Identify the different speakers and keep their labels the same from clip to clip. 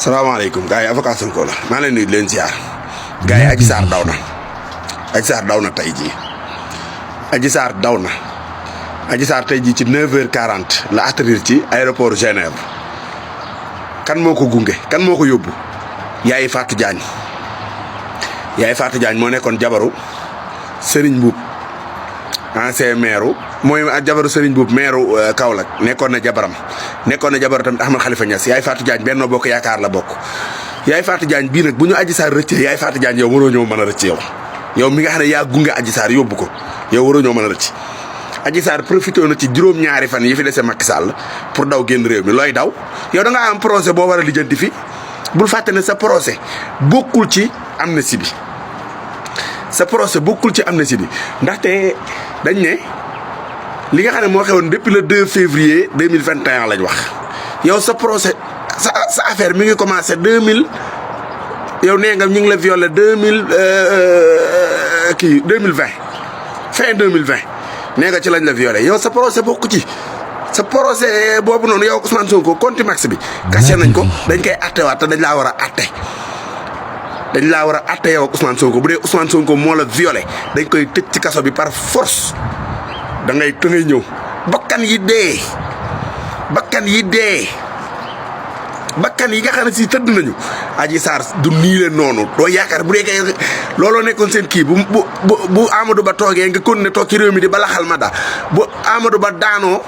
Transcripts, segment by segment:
Speaker 1: salaamaaleykum gars yi avocat Sonko la maa leen nuyu di leen ziar gars yi Adji Sarr daw na Adji Sarr daw na tey jii Adji Sarr daw na Adji Sarr tey jii ci 9h40 la atterrir ci aéroport Genève kan moo ko gunge kan moo ko yóbbu Yaay Fatou Diagne Yaay Fatou Diagne moo nekkoon jabaru Serigne Mboup ancien maire mooy jabaru Serigne Mboup maire Kaolack nekkoon na jabaram tamit Ahmed Khalifa Niass Yaay Fatou Diagne Benno Bokk Yaakaar la bokk Yaay Fatou Diagne bii nag bu ñu Adji Sarr rëccee Yaay Fatou Diagne yow waroo ñëw mën a rëcc yow mi nga xam ne yaa gunge Adji Sarr yóbbu ko yow waroo ñëw mën a rëcc Adji Sarr profité na ci juróom-ñaari fan yi fi dese Macky Sall pour daw génn réew mi looy daw yow da ngaa am procès boo war a lijjanti fi bul fàtte ne sa procès bokkul ci amnistie bi sa procès bokkul ci amnistie bi ndaxte dañ ne li nga xam ne moo xewoon depuis le 2 février 2021 lañ wax yow sa procès sa affaire mi ngi commencé 2000 yow nee nga ñu ngi la violé 2020 fin 2020 nee nga ci lañ la violé yow sa procès bokku ci sa procès boobu noonu yow Ousmane Sonko contumace bi caché nañ ko dañ koy attewaat te dañ laa war a atte yow Ousmane Sonko bu dee Ousmane Sonko moo la violé dañ koy tëj ci kaso bi par force da ngay ñëw bakkan yi nga xam ne si tëdd nañu Adji Sarr du nii leen noonu doo yaakaar bu dee kay looloo nekkoon seen kii bu Amadou Ba toogee nga continuer toog ci réew mi di ba laxal ma daa bu Amadou Ba daanoo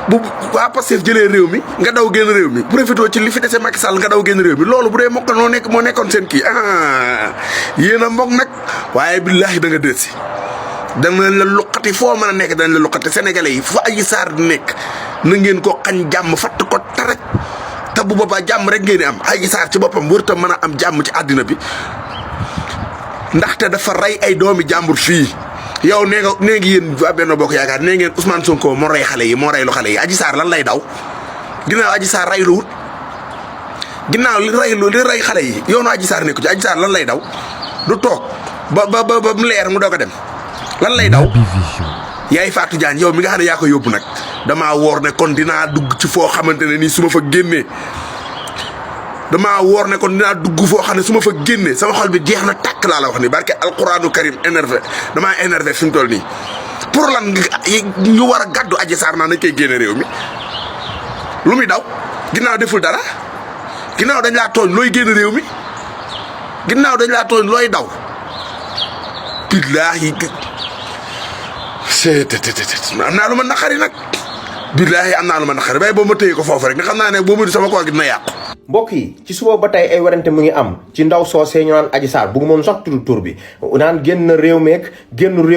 Speaker 1: bu waa Pastef jëlee réew mi nga daw génn réew mi profité ci li fi dese Macky Sall nga daw génn réew mi loolu bu dee mokk moo nekkoon seen kii yéen a mbokk nag waaye billaahi da nga dësi danañ la luqati foo mën a nekk danañ la luqati sénégalais yi fa Adji Sarr di nekk na ngeen ko xañ jàmm fatt ko taraj te bu boobaa jàmm rek ngeen di am Adji Sarr ci boppam wër ta mën a am jàmm ci àddina bi ndaxte dafa rey ay doomi jàmbur fii yow nee ngi yéen waa Benno Bokk Yaakaar nee ngeen Ousmane Sonko moo rey xale yi moo reylu xale yi Adji Sarr lan lay daw ginnaaw Adji Sarr reylu wut ginnaaw li rey xale yi yow na Adji Sarr nekku ci Adji Sarr lan lay daw du toog ba mu leer mu doog a dem lan lay daw Yaay Fatou Diagne yow mi nga xam ne yaa ko yóbbu nag damaa woor ne kon dinaa dugg ci foo xamante ne nii su ma fa génnee su ma fa génnee sama xol bi jeex na tàkk laa la wax ni barke alquranu karim énervé damaa énervé fi mu toll nii pour lan ñu war a gàddu Adji Sarr naa nañ koy génne réew mi lu muy daw ginnaaw deful dara ginnaaw dañ laa tooñ looy génn réew mi ginnaaw dañ laa tooñ looy daw billaahi am naa lu ma naqari nag billaahi am naa lu ma naqari bay boo ma téye ko foofu rek nga xam naa ne boo ma di sama koor gi dina yàqu.
Speaker 2: mbokk yi ci suba ba tey ay werante mu ngi am ci ndaw soosee ñu naan Adji Sarr bëgg moom sax tudd tur bi naan génn réew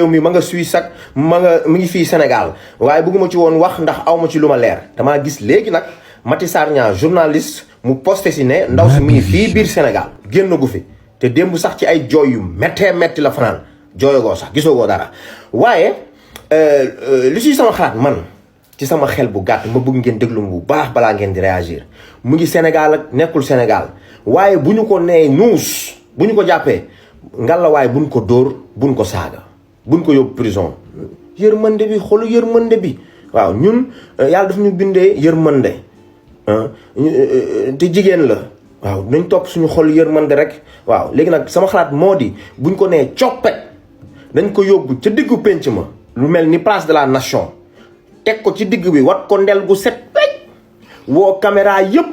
Speaker 2: mi ma nga Suisse ak mi ngi fii Sénégal waaye bëgguma ci woon wax ndax awma ci lu ma leer damaa gis léegi nag Adji Sarr ñaa journaliste mu posté si ne ndaw si mi ngi fii biir Sénégal génn gu fi te démb sax ci ay jooy yu méttee métti la fanaan jooyagoo sax gisagoo dara waaye li ci sama xalaat man ci sama xel bu gàtt ma bëgg ngeen déglu bu baax balaa ngeen di réagir mu ngi Sénégal ak nekkul Sénégal waaye bu ñu ko nee nuus bu ñu ko jàppee ngalla waaye buñ ko dóor buñ ko saaga buñ ko yóbbu prison yërmande bi xolu yërmande bi waaw ñun yàlla daf ñu bindee yërmande te jigéen la waaw nañ topp suñu xol yërmande rek waaw léegi nag sama xalaat moo di buñ ko nee coppet dañ ko yóbbu ca diggu pénc ma lu mel ni place de la nation teg ko ci digg bi wat ko ndel gu set pej woo caméra yëpp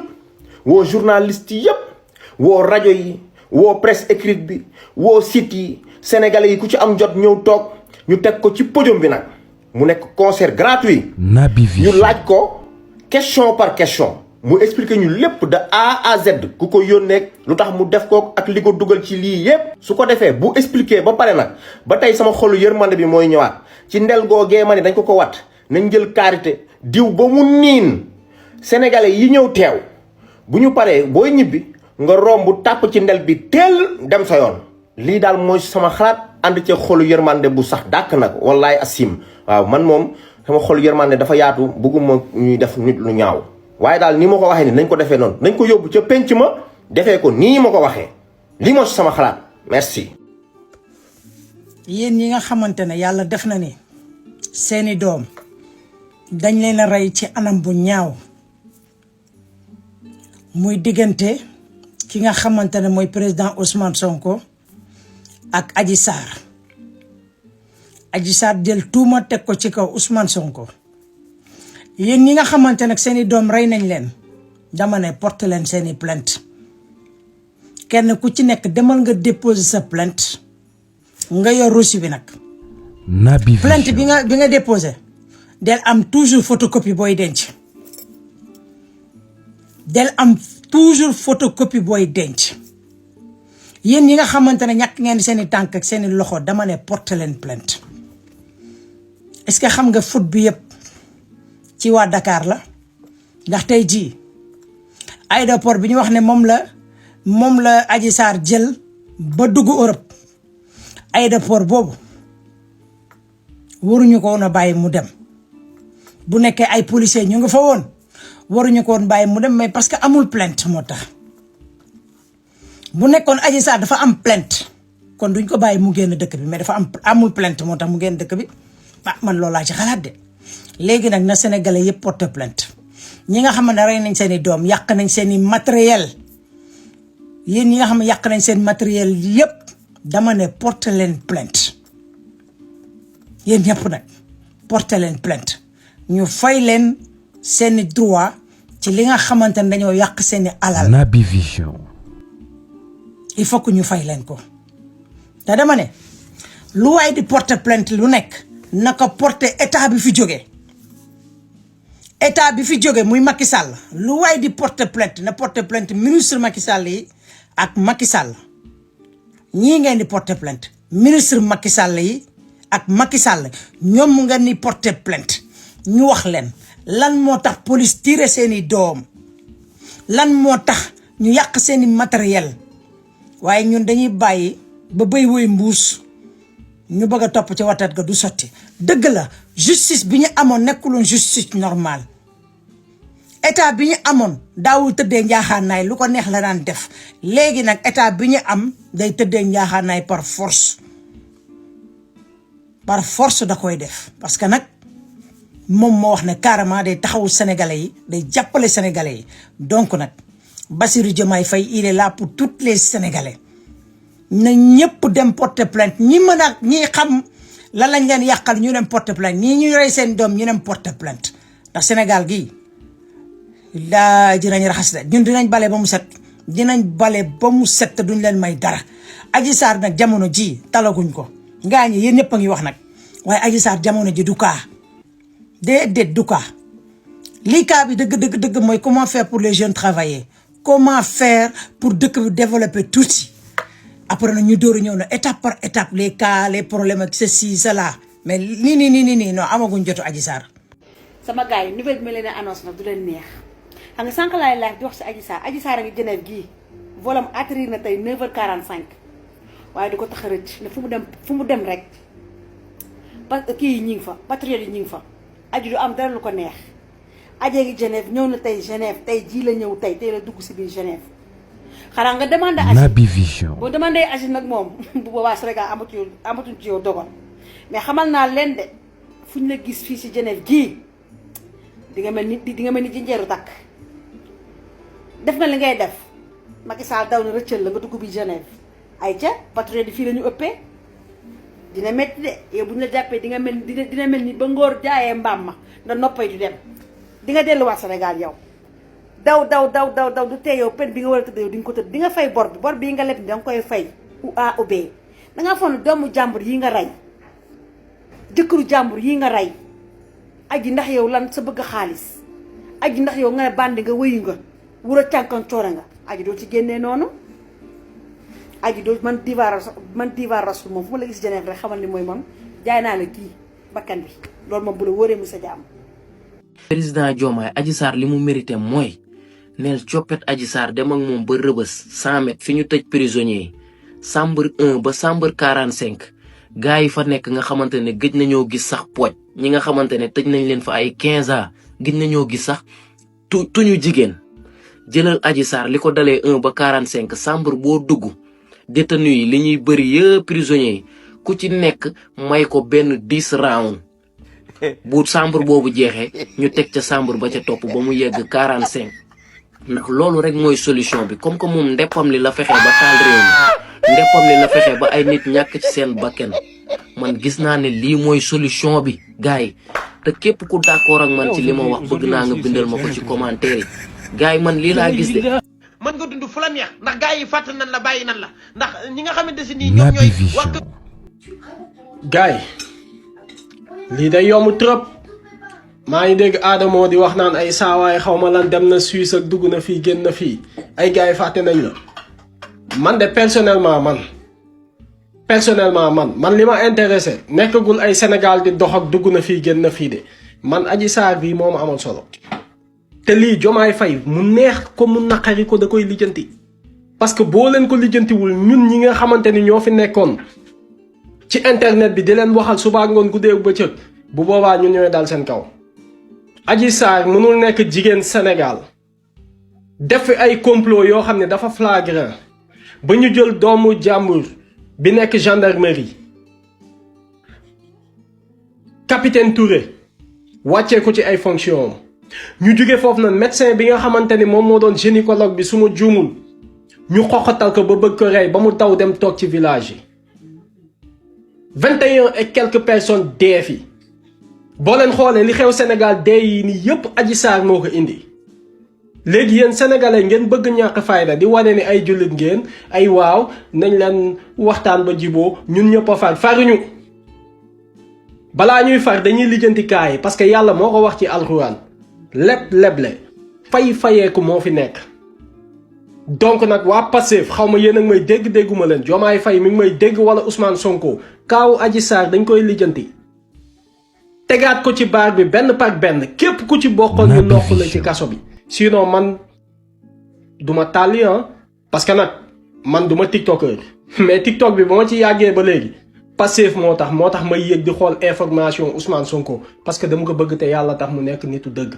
Speaker 2: woo journaliste yëpp woo rajo yi woo presse écrite bi woo site yi sénégalais yi ku ci am jot ñëw toog ñu teg ko ci podium bi nag mu nekk concert gratuit ñu laaj ko question par question mu expliquer ñu lépp de A à Z ku ko yónnee lu tax mu def ko ak li ko dugal ci lii yépp su ko defee bu expliquer ba pare nag ba tey sama xolu yërmande bi mooy ñëwaat ci ndel googee ma ne dañ ko wat nañ jël karité diw ba mu niin sénégalais yi ñëw teew bu ñu paree booy ñibbi nga romb tàpp ci ndel bi teel dem sa yoon lii daal mooy sama xalaat ànd ci xolu yërmande bu sax dàkk nag wallaay asim waaw man moom sama xolu yërmande dafa yaatu bëgguma ñuy def nit lu ñaaw waaye daal ni ma ko waxee ni nañ ko defee noonu nañ ko yóbbu ca penc ma defee ko nii ma ko waxee lii moo sama xalaat merci.
Speaker 3: yéen ñi nga xamante ne yàlla def na ni seeni doom dañ leen a rey ci anam bu ñaaw muy diggante ki nga xamante ne mooy président Ousmane Sonko ak Adji Sarr. Adji Sarr jël tuuma teg ko ci kaw Ousmane Sonko. yéen ñi nga xamante nag seeni doom rey nañ leen dama ne porte leen seeni plainte kenn ku ci nekk demal nga déposer sa plainte nga yor reçu bi nag. plainte bi nga déposer del am toujours photocopie booy denc. del am toujours photocopie booy denc. yéen ñi nga xamante ne ñàkk ngeen seeni tànk ak seeni loxo dama ne porte leen plainte. est-ce que xam nga foot bi yëpp ci waa Dakar la ndax tey jii aéroport bi ñu wax ne moom la Adji Sarr jël ba dugg Europe aéroport boobu waruñu ko woon a bàyyi mu dem. bu nekkee ay policiers ñu nga fa woon waruñu ko woon bàyyi mu dem mais parce que amul plainte moo tax. bu nekkoon Adji Sarr dafa am plainte kon duñ ko bàyyi mu génn dëkk bi mais dafa amul plainte moo tax mu génn dëkk bi man loolaa ci xalaat de. léegi nag na sénégalais yëpp porte plainte ñi nga xam ne rey nañ seen i doom yàq nañ seen i matériel yéen ñi nga xam ne yàq nañ seen matériel yëpp dama ne porte leen plainte yéen ñëpp nag porte leen plainte ñu fay leen seen i droit ci li nga xamante ne dañoo yàq seen i alal.
Speaker 4: Naby Vision.
Speaker 3: il faut que ñu fay leen ko te dama ne lu waay di porte plainte lu nekk naka porte état bi fi jógee. état bi fi jóge muy Macky Sall lu waay di porter plainte na porter plainte ministre Macky Sall yi ak Macky Sall ñii ngeen di porter plainte ministre Macky Sall yi ak Macky Sall ñoom ngeen di porter plainte ñu wax leen lan moo tax police tiré seeni doom lan moo tax ñu yàq seeni matériel waaye ñun dañuy bàyyi ba bëy woy mbuus ñu bëgg a topp ci watat ga du sotti. dëgg la justice bi ñu amoon nekkuloon justice normale état bi ñu amoon daawul tëddee njaaxaanaay lu ko neex la daan def léegi nag état bi ñu am day tëddee njaaxaanaay par force da koy def parce que nag moom moo wax ne carrément day taxawu sénégalais yi day jàppale sénégalais yi donc nag Bassirou Diomaye Faye il est là pour toutes les sénégalais na ñëpp dem porter plainte ñi mën a ñi xam lan lañ leen yàqal ñu dem porter plainte ñii ñuy rey seen doom ñu dem porter plainte ndax Sénégal gii daa dinañ raxas de ñun dinañ bale ba mu set te duñ leen may dara. Adji Sarr nag jamono ji talaguñ ko ngaa ñi yéen ñëpp a ngi wax nag waaye Adji Sarr jamono ji du kaa déedéet du kaa lii kaa bi dëgg mooy comment faire pour les jeunes travailler comment faire pour dëkk bi développer tuuti. après na ñu dóoru ñëw na étape par étape les cas les problèmes ak ceci cela mais nii non amaguñ jotu Adji Sarr.
Speaker 5: sama gars yi nouvelle bi ma leen annonce nag du leen neex xam nga sànq laay laaj di wax si Adji Sarr a ngi Genève gii volam atterrir na tey 9h45 waaye du ko tax a rëcc ne fu mu dem rek parce que kii yi ñi ngi fa patriotes yi ñi ngi fa Adji du am dara lu ko neex Adji ngi Genève ñëw na tey Genève tey jii la ñëw tey la dugg si biir Genève. xanaa nga demandé
Speaker 4: Naby Vision.
Speaker 5: boo demandé Adji nag moom bu boobaa Sénégal amatuñ ci yow dogal mais xamal naa leen de fu ñu la gis fii si Genève gii di nga mel ni jinjeeru takk def nga li ngay def Macky Sall daw na rëccal la nga dugg bi Genève ay ca patriote fii la ñu ëppee dina métti de yow bu ñu la jàppee dina mel ni ba ngóor jaayee mbaam ma nga noppay du dem di nga delluwaat Sénégal yow. daw du tee yow pen bi nga war a tëdd yow di nga ko tëdd di nga fay bor bi nga leb ni da nga koy fay ou A ou B da ngaa foog ne doomu jàmbur yi nga rey jëkkëru jàmbur yi nga rey Adji ndax yow lan sa bëgg xaalis Adji ndax yow nga ne bandi nga wëyu nga wura cànkan coora nga Adji doo ci génnee noonu Adji doo man diva rasul moom fu ma la gis Genève rek xamal ni mooy man jaay naa la kii bakkan bi loolu moom bu la wóoree mu sa jàmm.
Speaker 6: président Diomaye Adji Sarr li mu mérité mooy neel coppet Adji Sarr dem ak moom ba rëbës 100 mètres fi ñu tëj prisonniers yi chambre 1 ba chambre 45 gars yi fa nekk nga xamante ne gëj nañoo gis sax pooj ñi nga xamante ne tëj nañ leen fa ay 15 ans gëj nañoo gis sax tuñu jigéen jëlal Adji Sarr li ko dalee 1 ba 45 chambre boo dugg détenu yi li ñuy bëri yëpp prisonniers yi ku ci nekk may ko benn 10 round bu chambre boobu jeexee ñu teg ca chambre ba ca topp ba mu yegg 45 ndax loolu rek mooy solution bi comme que moom ndeppam li la fexe ba taal réew mi ndeppam li la fexe ba ay nit ñàkk ci seen bakken man gis naa ne lii mooy solution bi gars yi te képp ku d'accord ak man ci li ma wax bëgg naa nga bindal ma ko ci commentaire yi gars yi man lii laa gis de.
Speaker 4: mën nga dund fu la neex ndax gars yi fàtt nan la bàyyi nan la ndax ñi nga xamante si nii ñoom ñooy wax.
Speaker 7: gars yi lii day yomb trop maa ngi dégg Adamo di wax naan ay saawaay xaw ma lan dem na Suisse ak dugg na fii génn na fii ay gars yi fàtte nañ la man de personnellement man li ma intéressé nekkagul ay Sénégal di dox ak dugg na fii génn na fii de man Adji Sarr bii moo ma amoon solo te lii Diomaye Faye mu neex ko mu naqari ko da koy lijjanti parce que boo leen ko lijjantiwul ñun ñi nga xamante ni ñoo fi nekkoon ci internet bi di leen waxal suba ngoon guddee bëccëg bu boobaa ñun ñooy dal seen kaw. Adji Sarr mënul nekk jigéen Sénégal def fi ay complot yoo xam ne dafa flagrant ba ñu jël doomu jàmbur bi nekk gendarmerie capitaine Touré wàccee ko ci ay fonction ñu jóge foofu nag médecin bi nga xamante ni moom moo doon gynécologue bi su ma juumul ñu xoxatal ko ba bëgg ko rey ba mu daw dem toog ci village yi 21 et quelques personnes dee fi boo leen xoolee li xew Sénégal dee yi nii yépp Adji Sarr moo ko indi léegi yéen sénégalais ngeen bëgg ñàkk fayda di wane ni ay jullit ngeen ay waaw nañ leen waxtaan ba jiboo ñun ñëpp a faruñu balaa ñuy far dañuy lijjanti kaa yi parce que yàlla moo ko wax ci alxuraan leble fayeeku moo fi nekk. donc nag waa Pastef xaw ma yéen a ngi may dégguma leen Diomaye Faye mi ngi may dégg wala Ousmane Sonko kaawu Adji Sarr dañ koy lijjanti tegaat ko ci baar bi benn par benn képp ku ci bokkoon ñu nokk la ci kaso bi. sinon man duma tàlli parce que nag man duma tiktoker mais tiktok bi ba ma ci yàggee ba léegi Pastef moo tax may yëg di xool information Ousmane Sonko parce que dama ko bëgg te yàlla tax mu nekk nitu dëgg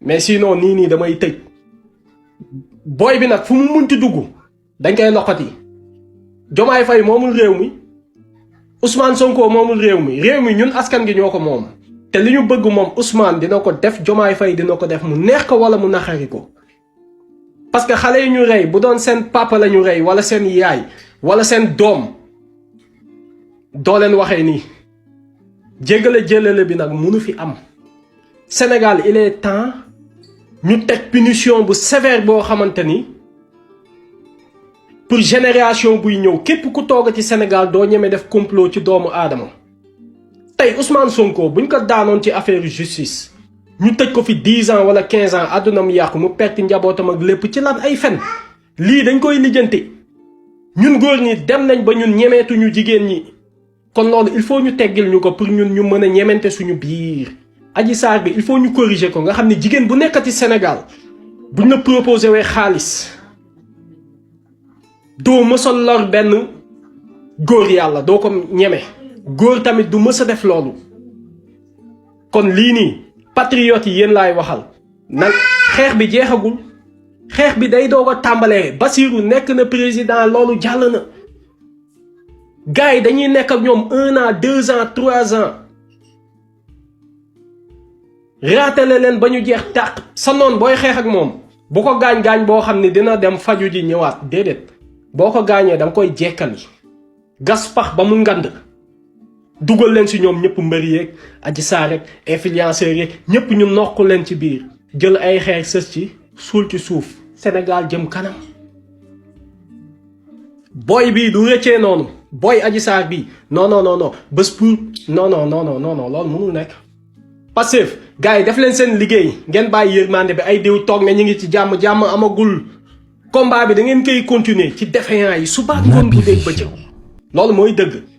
Speaker 7: mais sinon nii damay tëj booy bi nag fu mu munti dugg dañ koy loxoti Diomaye Faye moomul réew mi Ousmane Sonko moomul réew mi ñun askan gi ñoo ko moom te li ñu bëgg moom Ousmane dina ko def Diomaye Faye dina ko def mu neex ko wala mu naxari ko parce que xale yi ñu rey bu doon seen papa la ñu rey wala seen yaay wala seen doom doo leen waxee nii jëlale bi nag munu fi am Sénégal il est temps ñu teg punition bu sévère boo xamante ni pour génération buy ñëw képp ku toog ci Sénégal doo ñeme def complot ci doomu aadama tey Ousmane Sonko buñ ko daanoon ci affaire justice ñu tëj ko fi 10 ans wala 15 ans àdduna mu yàqu mu perte njabootam ak lépp ci lan ay fen lii dañ koy lijjanti ñun góor ñi dem nañ ba ñun ñemeetuñu jigéen ñi kon loolu il faut ñu teggil ñu ko pour ñun ñu mën a ñemente suñu biir Adji Sarr bi il faut ñu corriger ko nga xam ne jigéen bu nekkati Sénégal buñ la proposé wee xaalis doo mësa lor benn góor yàlla doo ko ñeme góor tamit du mës a def loolu kon lii nii patriotes yi yéen laay waxal nag xeex bi jeexagul xeex bi day doog a tàmbalee Bassirou nekk na président loolu jàll na gars yi dañuy nekk ak ñoom 1 an 2 ans 3 ans raatale leen ba ñu jeex tàq sa noon booy xeex ak moom bu ko gaañ boo xam ne dina dem faju ji ñëwaat déedéet boo ko gaañee danga koy jekkali gas pax ba mu ngand dugal leen si ñoom ñëpp mbëri yeeg Adji Sarr rek influenceurs yeeg ñëpp ñu nokk leen ci biir jël ay xeer sës ci suul ci suuf Sénégal jëm kanam booy bii du rëccee noonu booy Adji Sarr bii non bés pour non loolu mënul nekk Pastef gars yi def leen seen liggéey ngeen bàyyi yërmande bi ay diw toog ne ñu ngi ci jàmm amagul combat bi da ngeen koy continuer ci défaillant yi suba ngoon bu dégg bëccëg loolu mooy dëgg